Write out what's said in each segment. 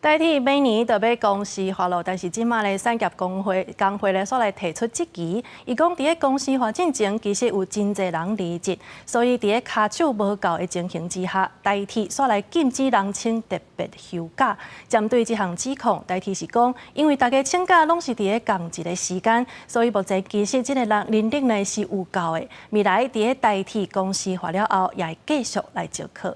代替每年就要公司化咯，但是即马咧产业工会咧所来提出质疑，伊讲伫咧公司化进前，其实有真侪人离职，所以伫咧卡手无够的情形之下，代替所来禁止人请特别休假。针对这项指控，代替是讲，因为大家请假拢是伫咧同一个时间，所以目前其实即个人力呢是有够的。未来伫咧代替公司化了后，也会继续来招考。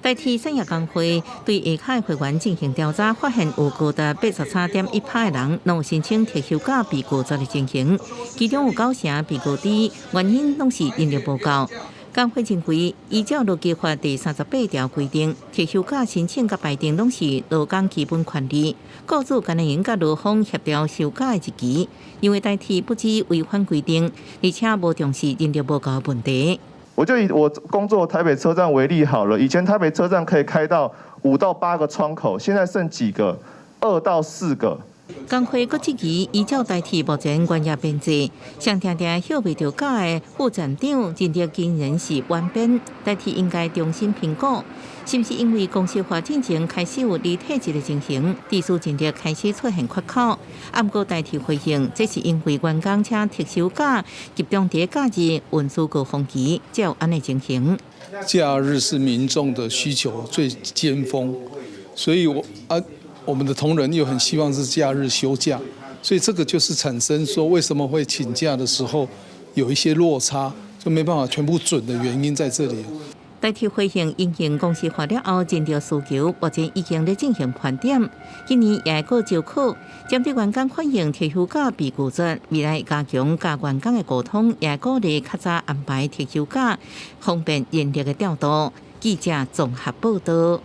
代替产业工会对下卡会员进行调查，发现有高达83.1%的人拢申请特休假被拒绝的情形，其中有9成被拒之，原因拢是人力不够。工会认为，依照劳基法第38条规定，特休假申请甲排定拢是劳工基本权利，雇主干能用甲劳方协调休假的日期，因为代替不止违反规定，而且无重视人力不够的问题。我就以我工作台北车站为例好了，以前台北车站可以开到5到8个窗口，现在剩几个？2到4个。工会阁质疑，依照代替目前专业编制，上常常休袂着假的副站长人力经人是万变，代替应该重新评估，是不是因为公司化进前开始有离体制的情形，地数人力开始出现缺口。不过代替回应，这是因为员工请特休假集中伫假日运输高峰期，才有安尼情形。假日是民众的需求最尖峰，所以我们的同仁又很希望是假日休假，所以这个就是产生说为什么会请假的时候有一些落差，就没办法全部准的原因在这里。代替回应因应公司化了后，针对需求，目前已经在进行盘点，今年也会招考。针对员工反映特休假被拒绝，未来加强甲员工的沟通，也鼓励较早安排特休假，方便人力的调度。记者综合报道。